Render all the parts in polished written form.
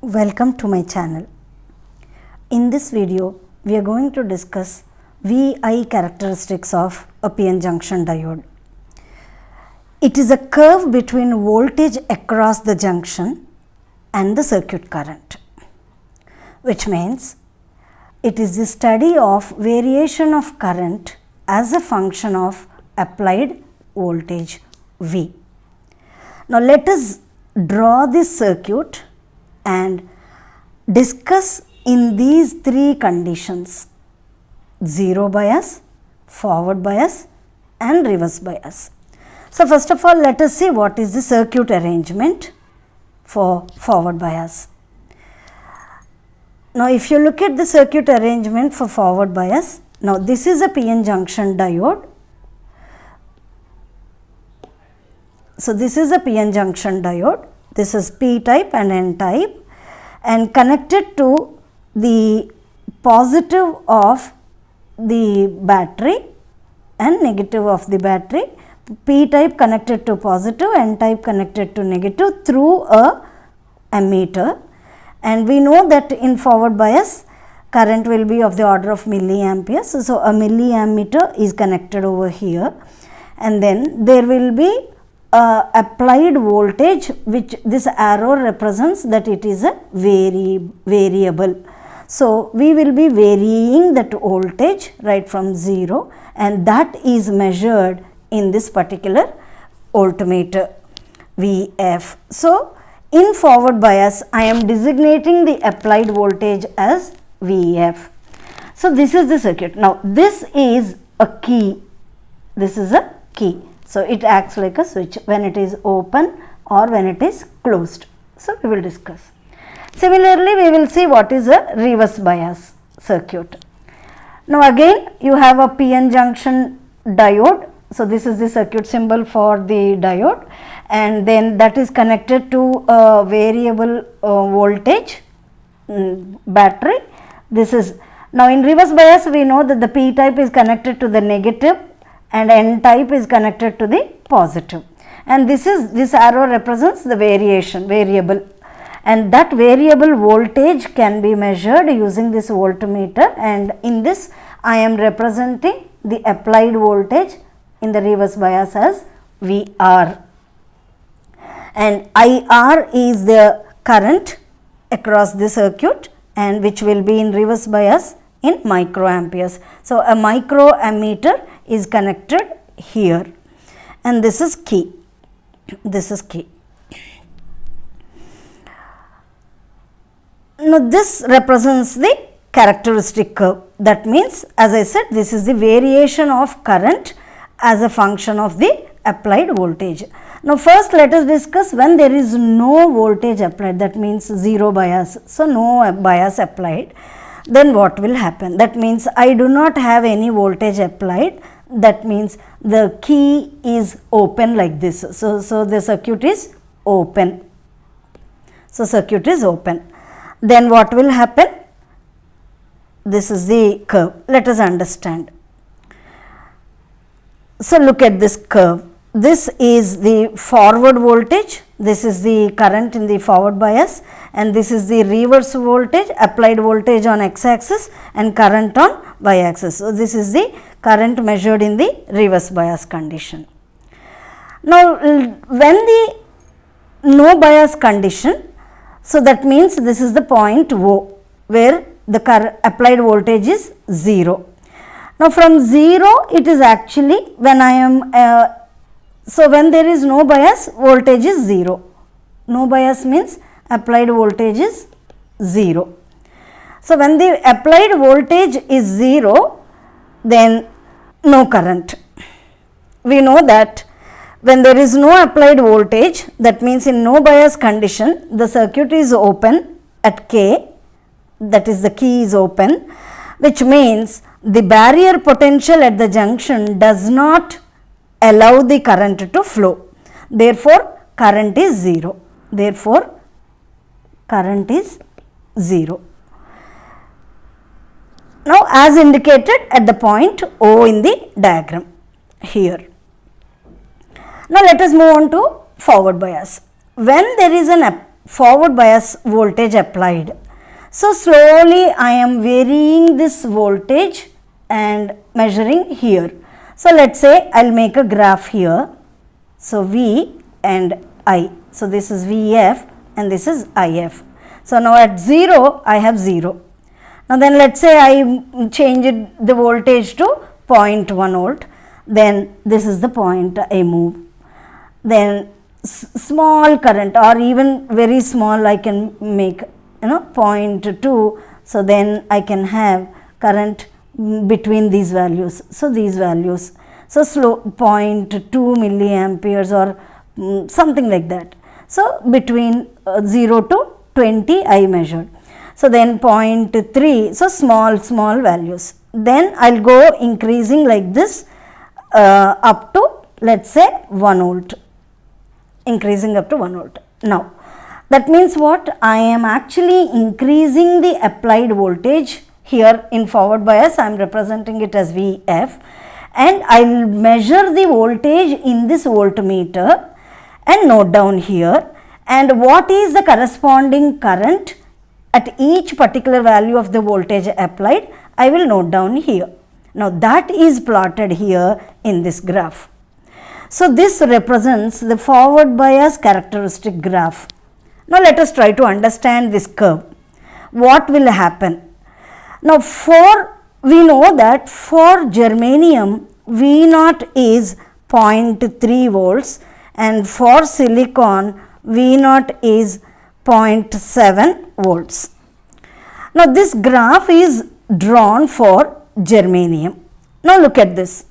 Welcome to my channel. In this video, we are going to discuss VI characteristics of a PN junction diode. It is a curve between voltage across the junction and the circuit current, which means it is the study of variation of current as a function of applied voltage V. Now, let us draw this circuit and discuss in these three conditions: zero bias, forward bias and reverse bias. So, first of all, let us see what is the circuit arrangement for forward bias. Now, if you look at the circuit arrangement for forward bias, now this is a PN junction diode. So, this is a PN junction diode. This is P type and N type, and connected to the positive of the battery and negative of the battery. P type connected to positive, N type connected to negative through a ammeter. And we know that in forward bias, current will be of the order of milliamperes. So, a milliammeter is connected over here, and then there will be applied voltage, which this arrow represents that it is a variable. So, we will be varying that voltage right from 0, and that is measured in this particular voltmeter VF. So, in forward bias, I am designating the applied voltage as VF. So, this is the circuit. Now, this is a key. This is a key. So, it acts like a switch when it is open or when it is closed. So, we will discuss. Similarly, we will see what is a reverse bias circuit. Now, again you have a PN junction diode. So, this is the circuit symbol for the diode, and then that is connected to a variable voltage battery. This is, now in reverse bias we know that the P type is connected to the negative and N type is connected to the positive, and this arrow represents the variable, and that variable voltage can be measured using this voltmeter, and in this I am representing the applied voltage in the reverse bias as VR, and IR is the current across the circuit, and which will be in reverse bias in microamperes. So, a microammeter is connected here, and this is key. This is key. Now, this represents the characteristic curve. That means, as I said, this is the variation of current as a function of the applied voltage. Now, first let us discuss when there is no voltage applied, that means zero bias. So, no bias applied, then what will happen? That means I do not have any voltage applied. That means the key is open like this. So, the circuit is open. So, circuit is open. Then what will happen? This is the curve. Let us understand. So, look at this curve. This is the forward voltage, this is the current in the forward bias, and this is the reverse voltage, applied voltage on x axis and current on y axis. So, this is the current measured in the reverse bias condition. Now, when the no bias condition, so that means this is the point O where the applied voltage is 0. Now, from 0 it is actually when I am so, when there is no bias, voltage is 0. No bias means applied voltage is 0. So, when the applied voltage is 0, then no current. We know that when there is no applied voltage, that means in no bias condition, the circuit is open at K, that is the key is open, which means the barrier potential at the junction does not allow the current to flow. Therefore, current is 0. Therefore, current is 0. Now, as indicated at the point O in the diagram here. Now, let us move on to forward bias. When there is an forward bias voltage applied. So slowly I am varying this voltage and measuring here. So let's say I'll make a graph here. So V and I. So this is VF and this is IF. So now at 0 I have 0. Now then let's say I change the voltage to 0.1 volt. Then this is the point I move. Then small current or even very small I can make 0.2. So then I can have current between these values. So these values. So slow 0.2 milliamperes or something like that. So between 0 to 20 I measured. So then 0.3. So small values. Then I'll go increasing like this up to let's say 1 volt. Increasing up to 1 volt. Now that means what? I am actually increasing the applied voltage. Here in forward bias I am representing it as VF, and I will measure the voltage in this voltmeter and note down here, and what is the corresponding current at each particular value of the voltage applied I will note down here. Now that is plotted here in this graph. So this represents the forward bias characteristic graph. Now let us try to understand this curve. What will happen? Now we know that for germanium V0 is 0.3 volts and for silicon V0 is 0.7 volts. Now this graph is drawn for germanium. Now look at this.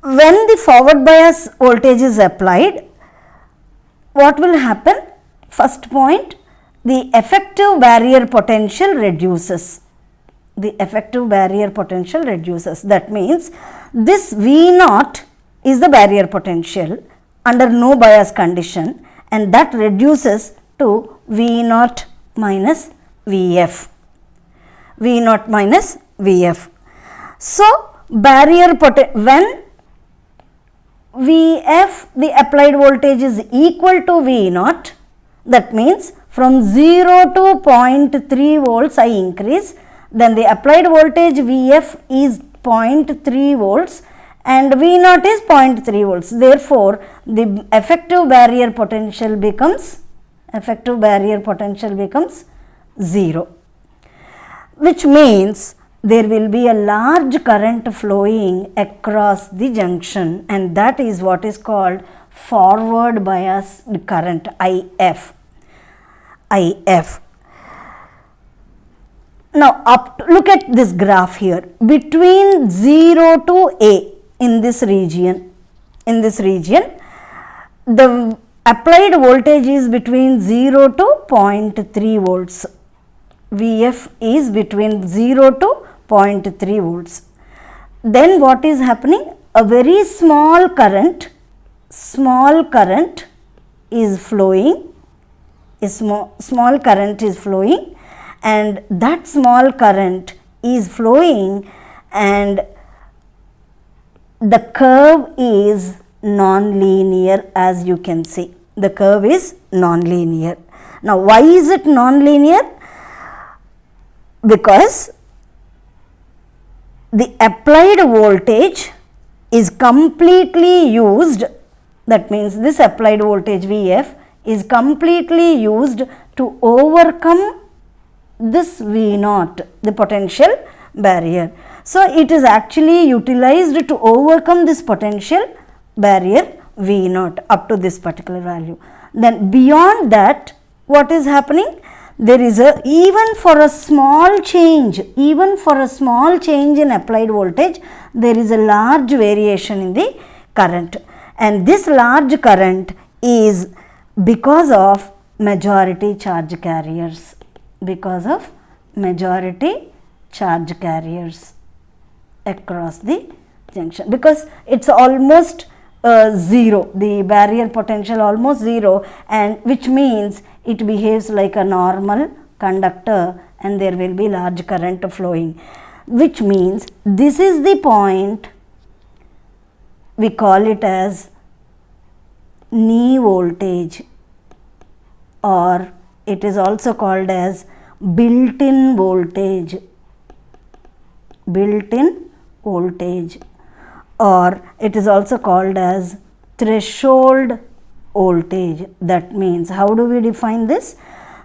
When the forward bias voltage is applied, what will happen? First point, the effective barrier potential reduces. The effective barrier potential reduces. That means this V0 is the barrier potential under no bias condition, and that reduces to V0 minus VF. V0 minus VF. So barrier when VF, the applied voltage, is equal to V0, that means from 0 to 0.3 volts I increase, then the applied voltage VF is 0.3 volts and V0 is 0.3 volts. Therefore, the effective barrier potential becomes 0, which means there will be a large current flowing across the junction, and that is what is called forward bias current, IF. Now look at this graph here. Between 0 to A in this region, the applied voltage is between 0 to 0.3 volts. VF is between 0 to 0.3 volts. Then what is happening? A very small current is flowing. Small current is flowing, and that small current is flowing, and the curve is non-linear, as you can see. The curve is non-linear. Now why is it non-linear? Because the applied voltage is completely used, that means this applied voltage VF is completely used to overcome this V0, the potential barrier. So it is actually utilized to overcome this potential barrier V0 up to this particular value. Then beyond that, what is happening? There is even for a small change in applied voltage, there is a large variation in the current, and this large current is because of majority charge carriers, across the junction, because it's almost 0, the barrier potential almost 0, and which means it behaves like a normal conductor and there will be large current flowing, which means this is the point we call it as knee voltage. or it is also called as built-in voltage, built-in voltage, or it is also called as threshold voltage. That means, how do we define this?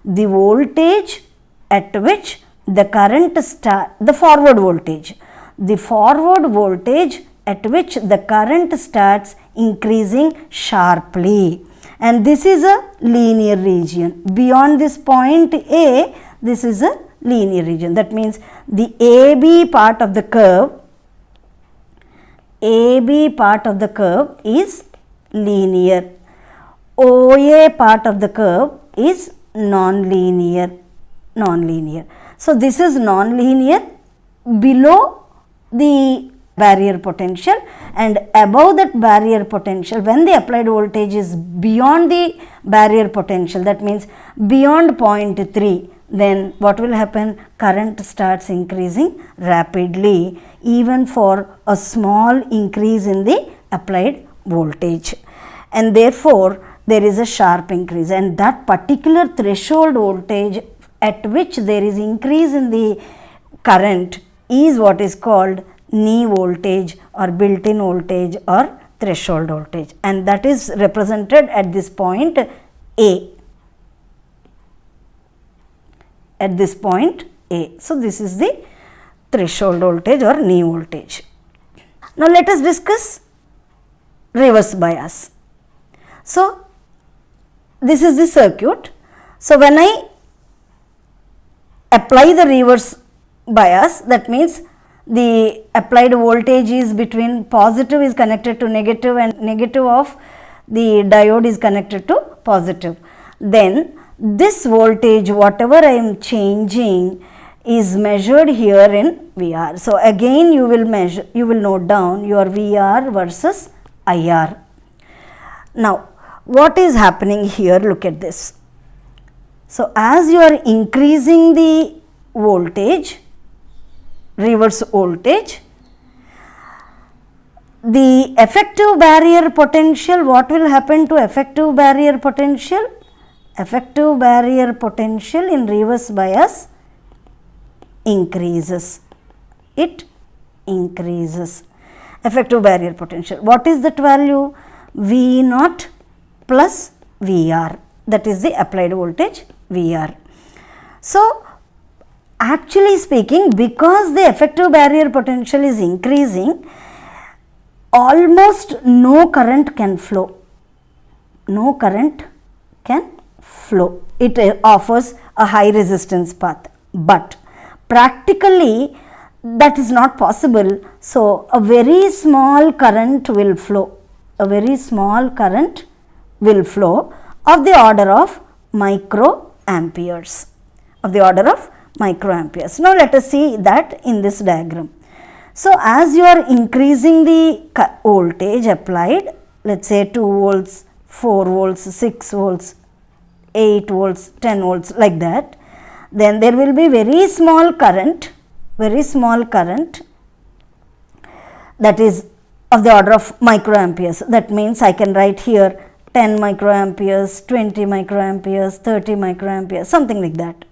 The voltage at which the current the forward voltage, the forward voltage at which the current starts increasing sharply, and this is a linear region. Beyond this point A, this is a linear region. That means the AB part of the curve, AB part of the curve is linear, OA part of the curve is non-linear. So this is non-linear below the barrier potential, and above that barrier potential, when the applied voltage is beyond the barrier potential, that means beyond point 3, then what will happen? Current starts increasing rapidly, even for a small increase in the applied voltage, and therefore there is a sharp increase, and that particular threshold voltage at which there is increase in the current is what is called knee voltage or built-in voltage or threshold voltage, and that is represented at this point A, at this point A. So this is the threshold voltage or knee voltage. Now let us discuss reverse bias. So this is the circuit. So when I apply the reverse bias, that means the applied voltage is between positive is connected to negative and negative of the diode is connected to positive. Then this voltage, whatever I am changing, is measured here in VR. So again you will measure, you will note down your VR versus IR. Now what is happening here? Look at this. So as you are increasing the voltage, reverse voltage, the effective barrier potential, what will happen to effective barrier potential? Effective barrier potential in reverse bias increases. It increases. Effective barrier potential. What is that value? V naught plus VR. That is the applied voltage VR. So actually speaking, because the effective barrier potential is increasing, almost no current can flow. No current can flow. It offers a high resistance path, but practically that is not possible. So a very small current will flow. A very small current will flow of the order of microamperes. Of the order of microamperes. Now let us see that in this diagram. So as you are increasing the voltage applied, let us say 2 volts, 4 volts, 6 volts, 8 volts, 10 volts, like that, then there will be very small current that is of the order of microamperes. That means I can write here 10 microamperes, 20 microamperes, 30 microamperes, something like that.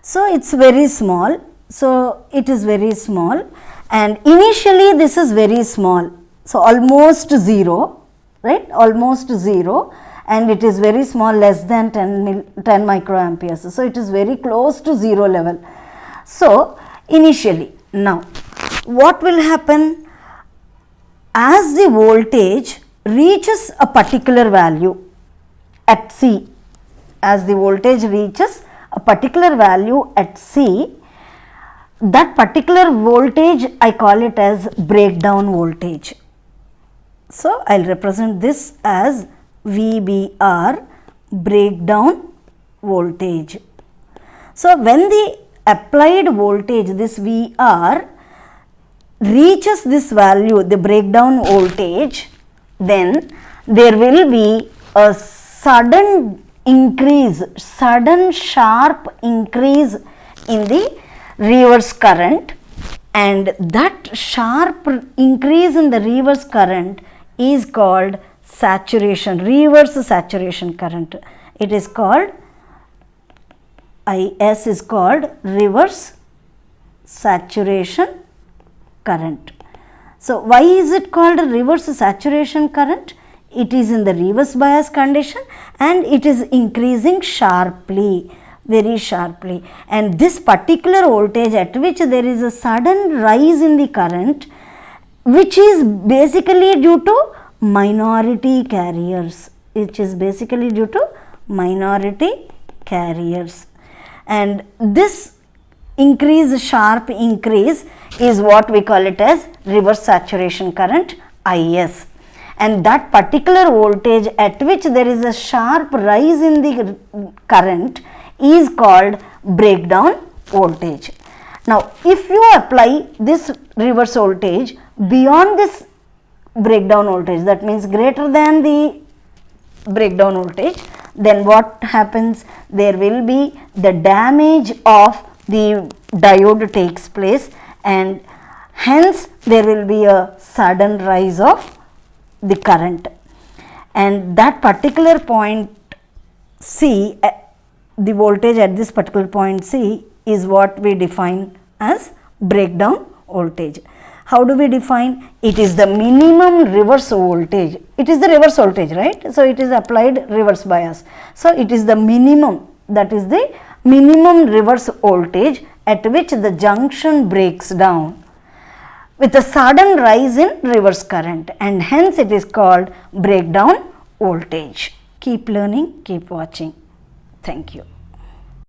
So it's very small. So it is very small, and initially this is very small. So almost 0, right? Almost 0, and it is very small, less than 10 microamperes. So it is very close to 0 level. So initially, now what will happen? As the voltage reaches a particular value at C, as the voltage reaches a particular value at C, that particular voltage I call it as breakdown voltage. So I will represent this as VBR, breakdown voltage. So when the applied voltage, this VR, reaches this value, the breakdown voltage, then there will be a sudden increase, sudden sharp increase in the reverse current, and that sharp increase in the reverse current is called saturation, reverse saturation current. It is called IS is called reverse saturation current. So why is it called a reverse saturation current? It is in the reverse bias condition and it is increasing sharply, very sharply, and this particular voltage at which there is a sudden rise in the current, which is basically due to minority carriers, and this sharp increase is what we call it as reverse saturation current, IS, and that particular voltage at which there is a sharp rise in the current is called breakdown voltage. Now if you apply this reverse voltage beyond this breakdown voltage, that means greater than the breakdown voltage, then what happens? There will be the damage of the diode takes place, and hence there will be a sudden rise of the current, and that particular point C, the voltage at this particular point C is what we define as breakdown voltage. How do we define? It is the minimum reverse voltage. It is the reverse voltage, right? So it is applied reverse bias. So it is the minimum, that is the minimum reverse voltage at which the junction breaks down with a sudden rise in reverse current, and hence it is called breakdown voltage. Keep learning, keep watching. Thank you.